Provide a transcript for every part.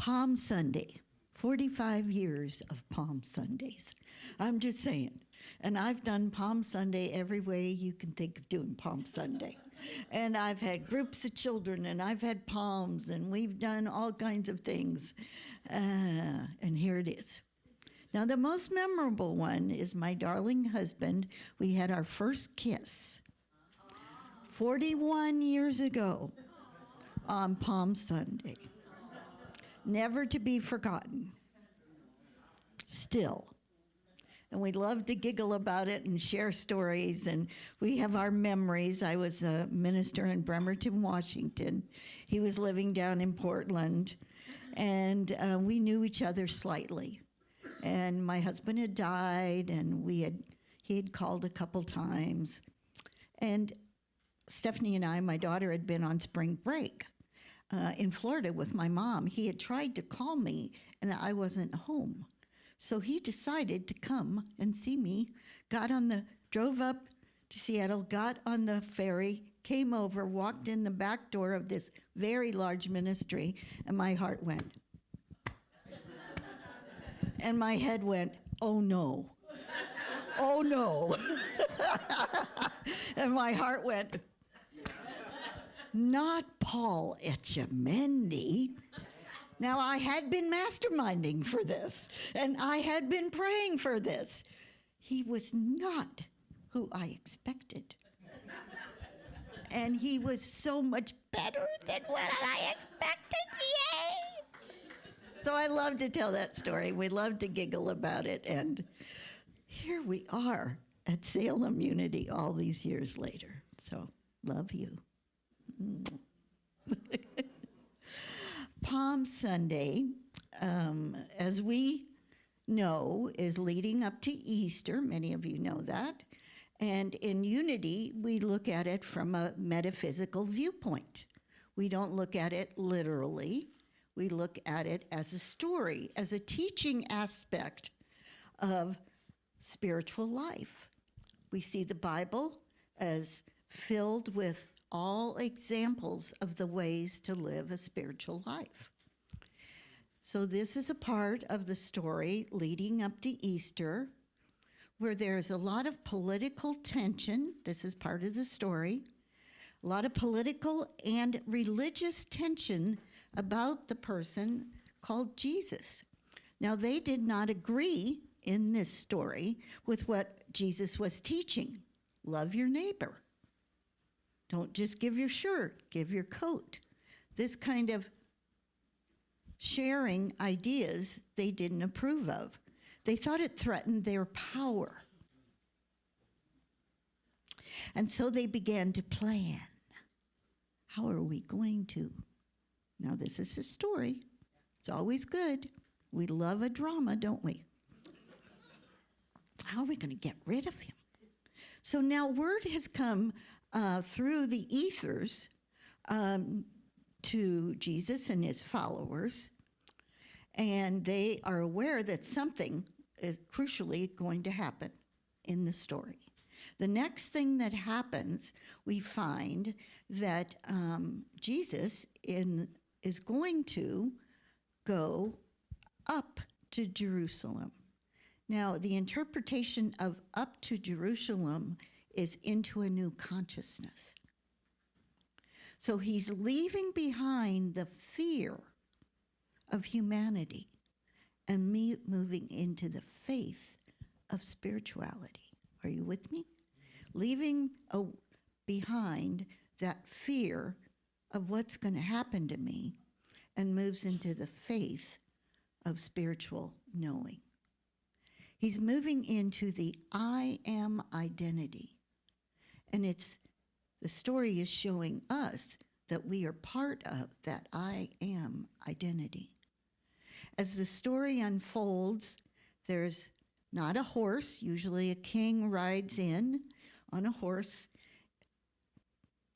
Palm Sunday, 45 years of Palm Sundays. I'm just saying. And I've done Palm Sunday every way you can think of doing Palm Sunday. And I've had groups of children, and I've had palms, and we've done all kinds of things. And here it is. Now, the most memorable one is my darling husband. We had our first kiss 41 years ago on Palm Sunday. Never to be forgotten. Still. And we love to giggle about it and share stories, and we have our memories. I was a minister in Bremerton, Washington. He was living down in Portland, and we knew each other slightly. And my husband had died, and he had called a couple times. And Stephanie and I, my daughter, had been on spring break in Florida with my mom. He had tried to call me, and I wasn't home. So he decided to come and see me, drove up to Seattle, got on the ferry, came over, walked in the back door of this very large ministry, and my heart went. And my head went, oh no, oh no. And my heart went, not Paul Etchemendy. Now, I had been masterminding for this, and I had been praying for this. He was not who I expected. And he was so much better than what I expected. Yay! So I love to tell that story. We love to giggle about it. And here we are at Salem Unity all these years later. So love you. Palm Sunday, as we know, is leading up to Easter. Many of you know that. And in Unity, we look at it from a metaphysical viewpoint. We don't look at it literally. We look at it as a story, as a teaching aspect of spiritual life. We see the Bible as filled with all examples of the ways to live a spiritual life. So this is a part of the story leading up to Easter, where there's a lot of political tension. This is part of the story. A lot of political and religious tension about the person called Jesus. Now, they did not agree in this story with what Jesus was teaching. Love your neighbor. Don't just give your shirt, give your coat. This kind of sharing ideas they didn't approve of. They thought it threatened their power. And so they began to plan. How are we going to? Now, this is a story. It's always good. We love a drama, don't we? How are we going to get rid of him? So now word has come through the ethers to Jesus and his followers, and they are aware that something is crucially going to happen in the story. The next thing that happens, we find that Jesus is going to go up to Jerusalem. Now, the interpretation of up to Jerusalem is into a new consciousness. So he's leaving behind the fear of humanity and moving into the faith of spirituality. Are you with me? Leaving behind that fear of what's going to happen to me and moves into the faith of spiritual knowing. He's moving into the I am identity. And the story is showing us that we are part of that I am identity. As the story unfolds, there's not a horse. Usually a king rides in on a horse,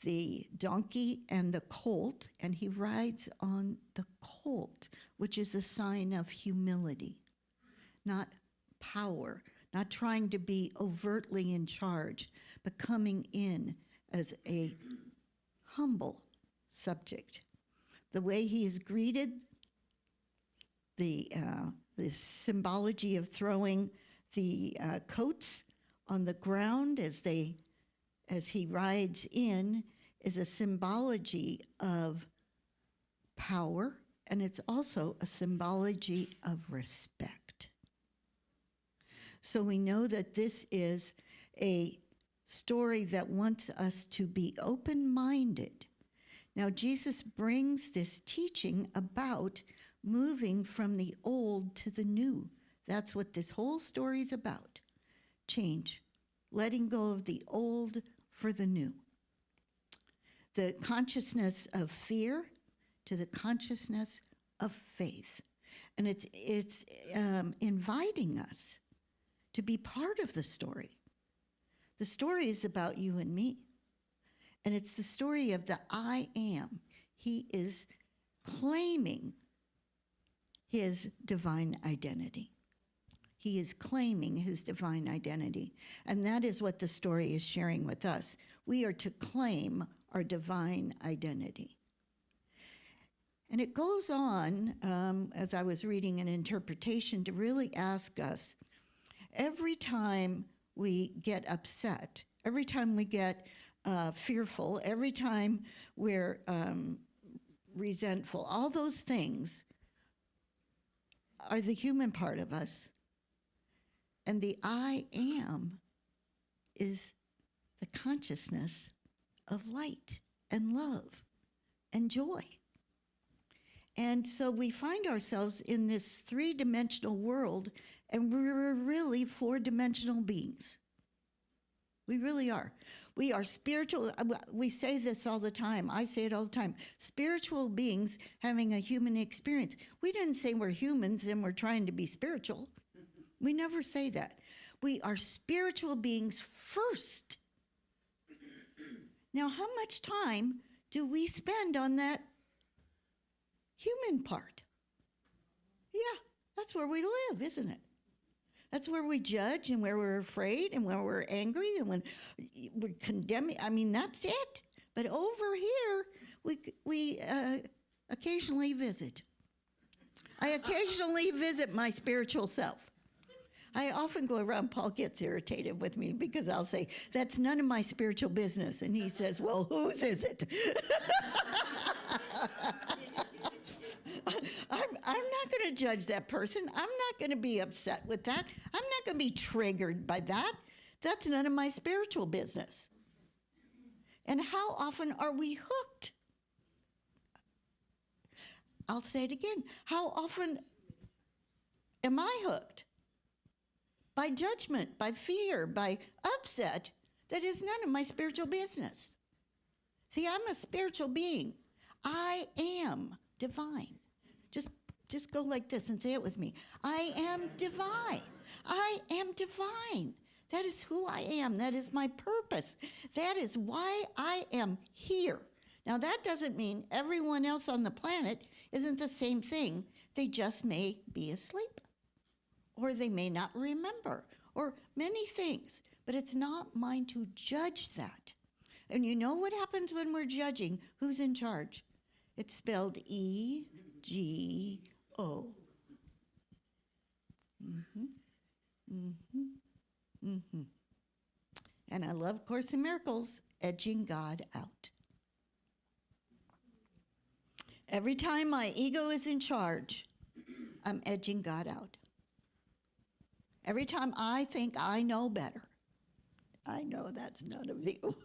the donkey and the colt, and he rides on the colt, which is a sign of humility, not power, not trying to be overtly in charge, but coming in as a humble subject. The way he is greeted the symbology of throwing the coats on the ground as he rides in is a symbology of power, and it's also a symbology of respect. So we know that this is a story that wants us to be open-minded. Now, Jesus brings this teaching about moving from the old to the new. That's what this whole story is about. Change, letting go of the old for the new. The consciousness of fear to the consciousness of faith. And it's inviting us to be part of the story. The story is about you and me. And it's the story of the I am. He is claiming his divine identity. He is claiming his divine identity. And that is what the story is sharing with us. We are to claim our divine identity. And it goes on, as I was reading an interpretation, to really ask us, every time we get upset, every time we get fearful, every time we're resentful, all those things are the human part of us. And the I am is the consciousness of light and love and joy. And so we find ourselves in this three-dimensional world, and we're really four-dimensional beings. We really are. We are spiritual. We say this all the time. I say it all the time. Spiritual beings having a human experience. We didn't say we're humans and we're trying to be spiritual. We never say that. We are spiritual beings first. Now, how much time do we spend on that human part? Yeah, that's where we live, isn't it? That's where we judge and where we're afraid and where we're angry and when we're condemning. I mean, that's it. But over here, we occasionally visit. I occasionally visit my spiritual self. I often go around, Paul gets irritated with me because I'll say, that's none of my spiritual business. And he says, well, whose is it? I'm not going to judge that person. I'm not going to be upset with that. I'm not going to be triggered by that. That's none of my spiritual business. And how often are we hooked? I'll say it again. How often am I hooked? By judgment, by fear, by upset that is none of my spiritual business. See, I'm a spiritual being. I am divine. Just go like this and say it with me. I am divine. I am divine. That is who I am. That is my purpose. That is why I am here. Now, that doesn't mean everyone else on the planet isn't the same thing. They just may be asleep, or they may not remember, or many things. But it's not mine to judge that. And you know what happens when we're judging? Who's in charge? It's spelled E-G-O. And I love Course in Miracles, edging God out. Every time my ego is in charge, I'm edging God out. Every time I think I know better, I know that's none of you.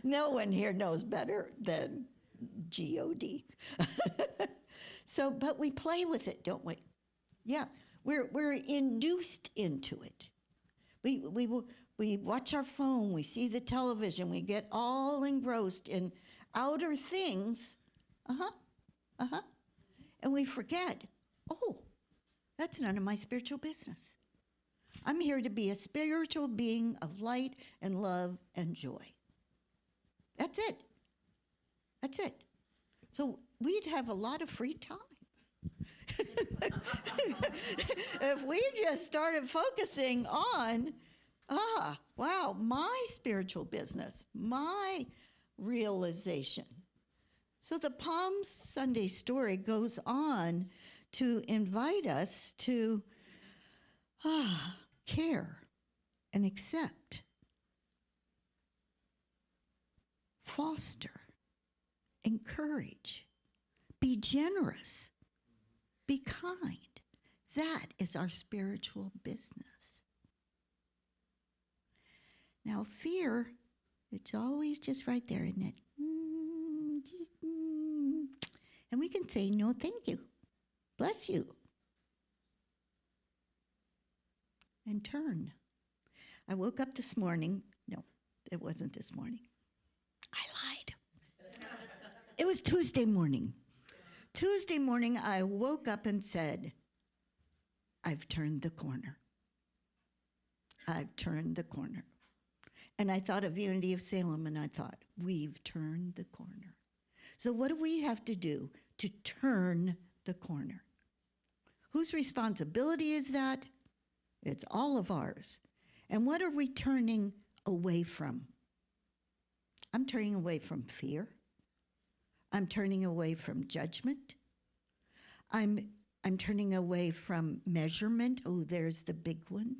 No one here knows better than G-O-D. So, but we play with it, don't we? Yeah, we're induced into it. We watch our phone, we see the television, we get all engrossed in outer things, and we forget, oh, that's none of my spiritual business. I'm here to be a spiritual being of light and love and joy. That's it. That's it. So we'd have a lot of free time. If we just started focusing on, wow, my spiritual business, my realization, So the Palm Sunday story goes on to invite us to care and accept, foster, encourage, be generous, be kind. That is our spiritual business. Now, fear, it's always just right there, isn't it? And we can say, no, thank you. Bless you. And turn. I woke up this morning. No, it wasn't this morning. I lied. It was Tuesday morning. Tuesday morning, I woke up and said, I've turned the corner. I've turned the corner. And I thought of Unity of Salem, and I thought, we've turned the corner. So what do we have to do to turn the corner? Whose responsibility is that? It's all of ours. And what are we turning away from? I'm turning away from fear. I'm turning away from judgment. I'm turning away from measurement. Oh, there's the big one.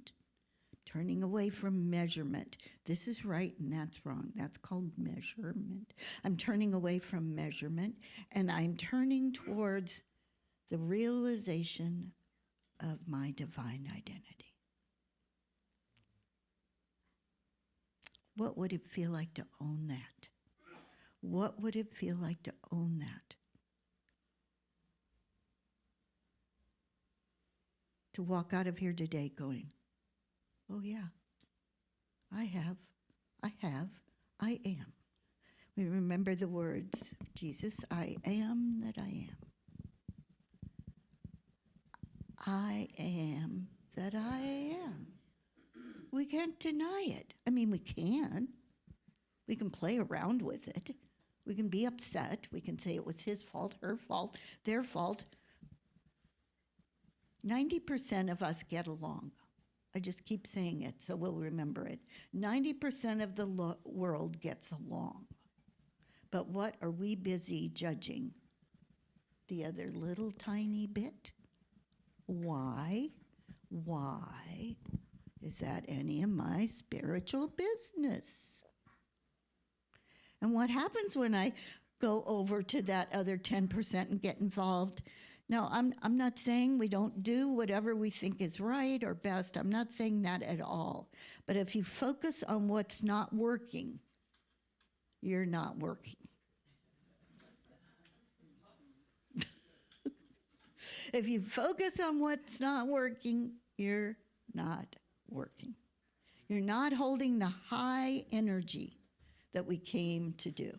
Turning away from measurement. This is right and that's wrong. That's called measurement. I'm turning away from measurement, and I'm turning towards the realization of my divine identity. What would it feel like to own that? What would it feel like to own that? To walk out of here today going, oh yeah, I am. We remember the words, Jesus, I am that I am. I am that I am. We can't deny it. I mean, we can. We can play around with it. We can be upset. We can say it was his fault, her fault, their fault. 90% of us get along. I just keep saying it, so we'll remember it. 90% of the world gets along. But what are we busy judging? The other little tiny bit? Why? Why is that any of my spiritual business? And what happens when I go over to that other 10% and get involved? Now, I'm not saying we don't do whatever we think is right or best. I'm not saying that at all. But if you focus on what's not working, you're not working. If you focus on what's not working, you're not working. You're not holding the high energy that we came to do.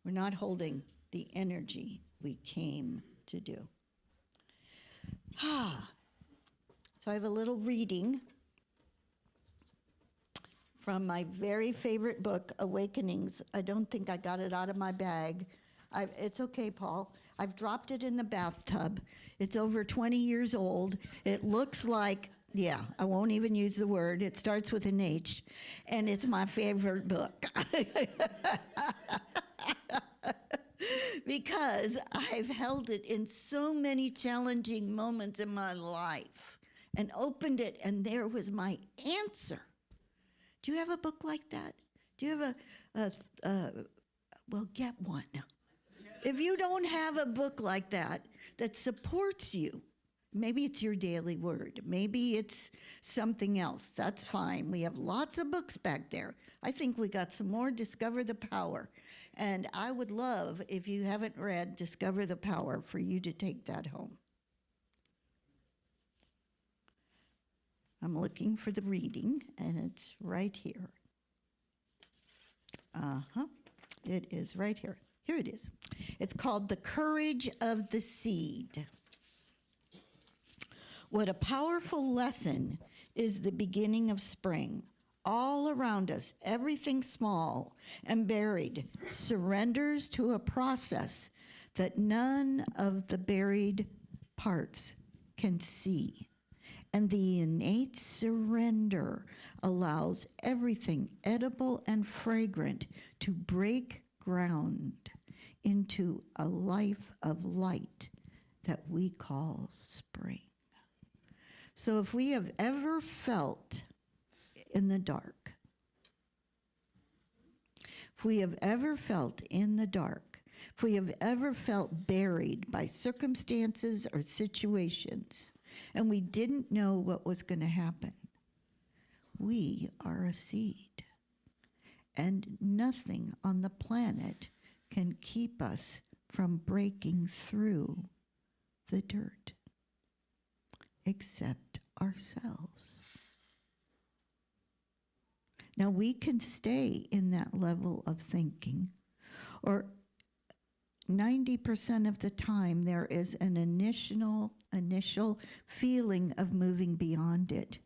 We're not holding the energy we came to do. So I have a little reading from my very favorite book, Awakenings. I don't think I got it out of my bag. It's okay, Paul. I've dropped it in the bathtub. It's over 20 years old. It looks like, yeah, I won't even use the word. It starts with an H, and it's my favorite book. Because I've held it in so many challenging moments in my life and opened it, and there was my answer. Do you have a book like that? Do you have well, get one. If you don't have a book like that that supports you, maybe it's your daily word, maybe it's something else, that's fine. We have lots of books back there. I think we got some more. Discover the Power. And I would love, if you haven't read Discover the Power, for you to take that home. I'm looking for the reading, and it's right here. It is right here. Here it is. It's called The Courage of the Seed. What a powerful lesson is the beginning of spring. All around us, everything small and buried surrenders to a process that none of the buried parts can see. And the innate surrender allows everything edible and fragrant to break ground into a life of light that we call spring. So if we have ever felt in the dark, if we have ever felt in the dark, if we have ever felt buried by circumstances or situations, and we didn't know what was going to happen, we are a seed. And nothing on the planet can keep us from breaking through the dirt except ourselves. Now we can stay in that level of thinking, or 90% of the time there is an initial feeling of moving beyond it.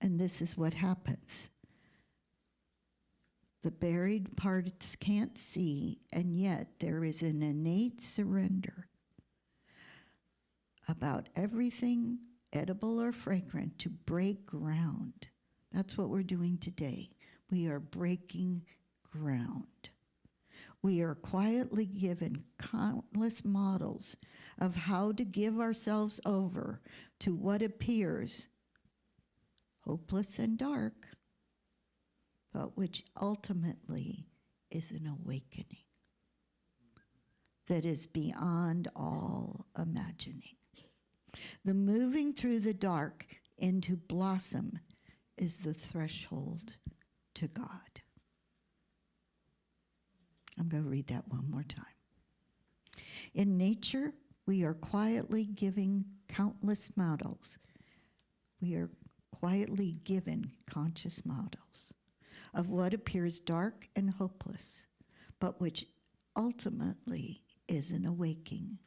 And this is what happens. The buried parts can't see, and yet there is an innate surrender about everything edible or fragrant to break ground. That's what we're doing today. We are breaking ground. We are quietly given countless models of how to give ourselves over to what appears hopeless and dark, but which ultimately is an awakening that is beyond all imagining. The moving through the dark into blossom is the threshold to God. I'm going to read that one more time. In nature, we are quietly giving countless models. We are quietly given conscious models of what appears dark and hopeless, but which ultimately is an awakening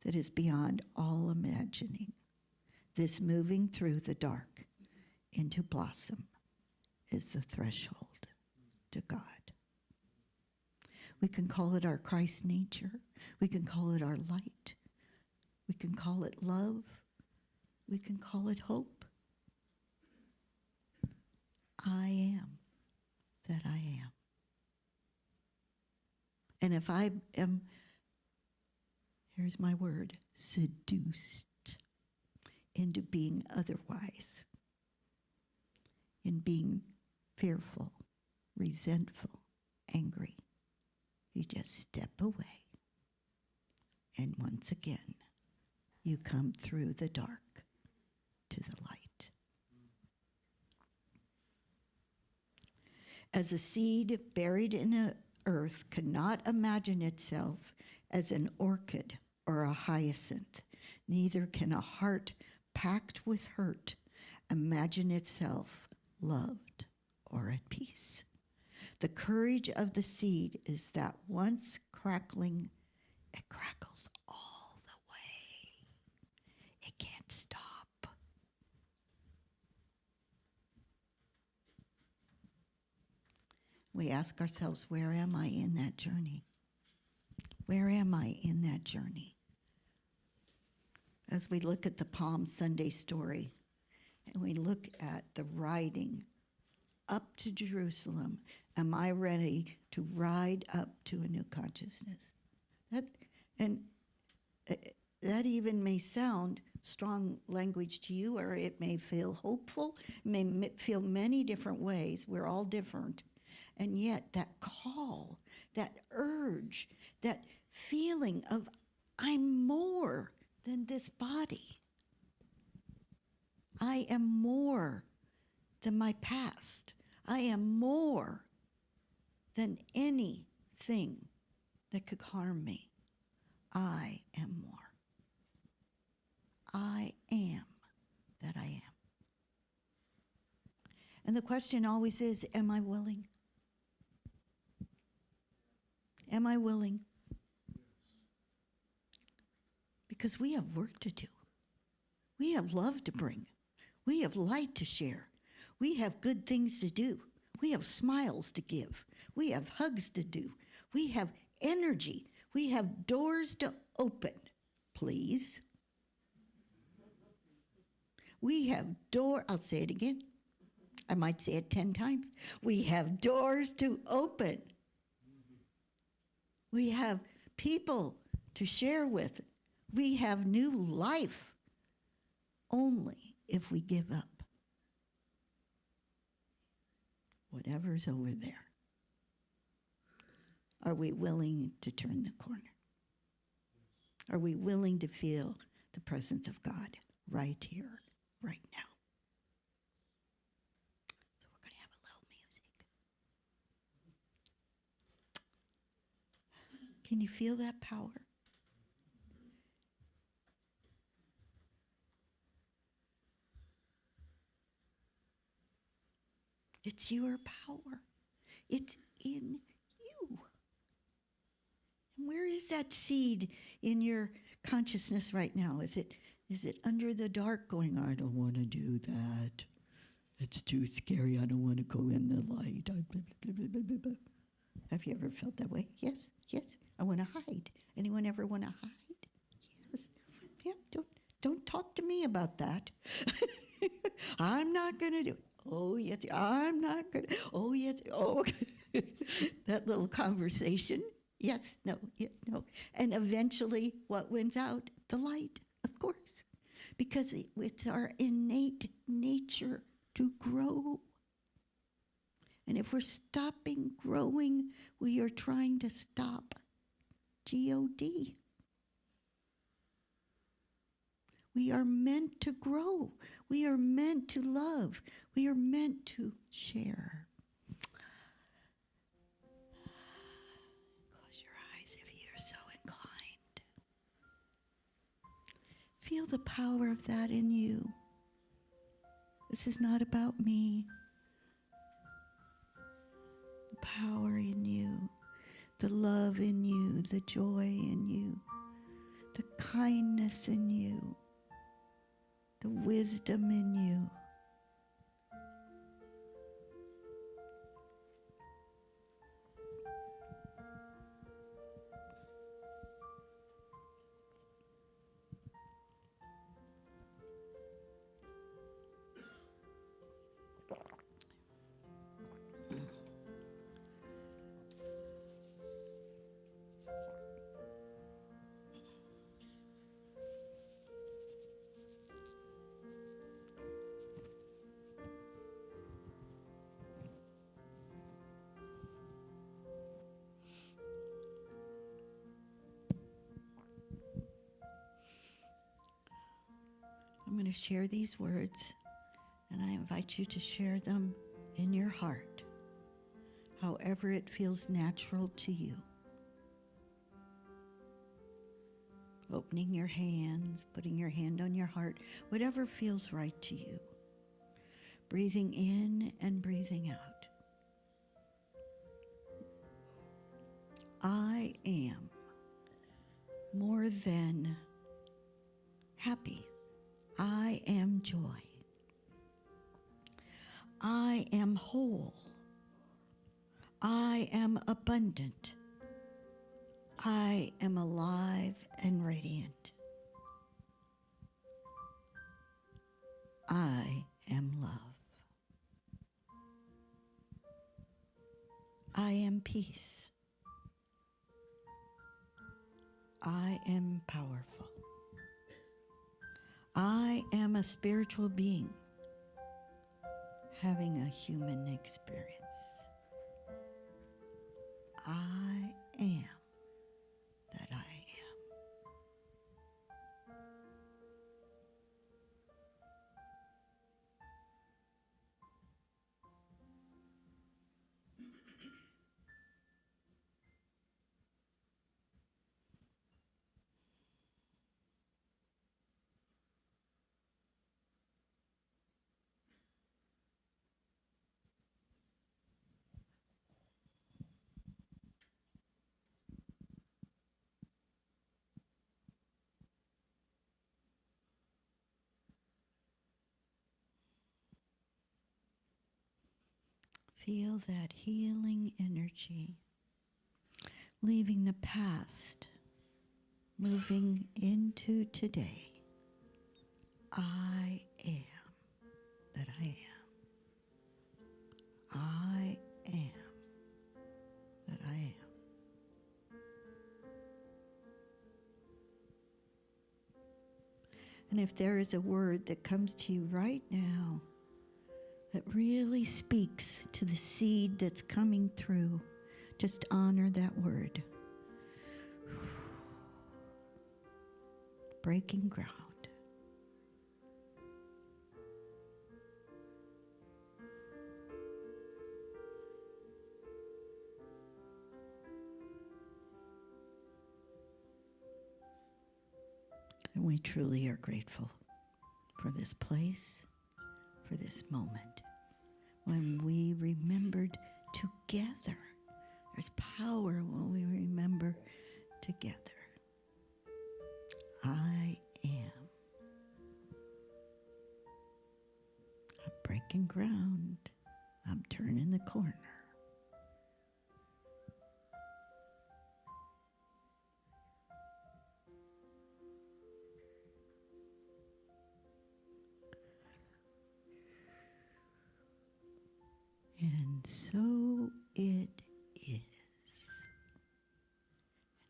that is beyond all imagining. This moving through the dark into blossom is the threshold to God. We can call it our Christ nature. We can call it our light. We can call it love. We can call it hope. I am that I am. And if I am, here's my word, seduced into being otherwise, in being fearful, resentful, angry, you just step away. And once again, you come through the dark to the light. As a seed buried in the earth cannot imagine itself as an orchid or a hyacinth, neither can a heart packed with hurt imagine itself loved or at peace. The courage of the seed is that once crackling, it crackles all the way. It can't stop. We ask ourselves, where am I in that journey? Where am I in that journey? As we look at the Palm Sunday story, and we look at the riding up to Jerusalem, am I ready to ride up to a new consciousness? That even may sound strong language to you, or it may feel hopeful, may feel many different ways. We're all different. And yet that call, that urge, that feeling of I'm more than this body. I am more than my past. I am more than anything that could harm me. I am more. I am that I am. And the question always is, am I willing? Am I willing? Because we have work to do. We have love to bring. We have light to share. We have good things to do. We have smiles to give. We have hugs to do. We have energy. We have doors to open. Please. We have I'll say it again. I might say it 10 times. We have doors to open. We have people to share with. We have new life only if we give up whatever's over there. Are we willing to turn the corner? Are we willing to feel the presence of God right here, right now? So we're going to have a little music. Can you feel that power? It's your power. It's in you. And where is that seed in your consciousness right now? Is it under the dark going, I don't want to do that. It's too scary. I don't want to go in the light. Have you ever felt that way? Yes, yes. I want to hide. Anyone ever want to hide? Yes. Yeah, don't talk to me about that. I'm not going to do it. Oh, yes, I'm not going to. Oh, yes, oh. That little conversation. Yes, no, yes, no. And eventually, what wins out? The light, of course. Because it's our innate nature to grow. And if we're stopping growing, we are trying to stop G-O-D. We are meant to grow. We are meant to love. We are meant to share. Close your eyes if you're so inclined. Feel the power of that in you. This is not about me. The power in you, the love in you, the joy in you, the kindness in you, the wisdom in you. I'm going to share these words, and I invite you to share them in your heart, however it feels natural to you. Opening your hands, putting your hand on your heart, whatever feels right to you. Breathing in and breathing out. I am more than happy. I am joy. I am whole. I am abundant. I am alive and radiant. I am love. I am peace. I am powerful. I am a spiritual being having a human experience. I am that I am. Feel that healing energy, leaving the past, moving into today. I am that I am. I am that I am. And if there is a word that comes to you right now that really speaks to the seed that's coming through, just honor that word. Breaking ground. And we truly are grateful for this place, for this moment, when we remembered together. There's power when we remember together. I am. I'm breaking ground. I'm turning the corner. And so it is.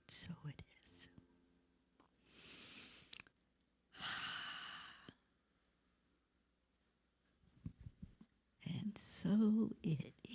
And so it is. And so it is.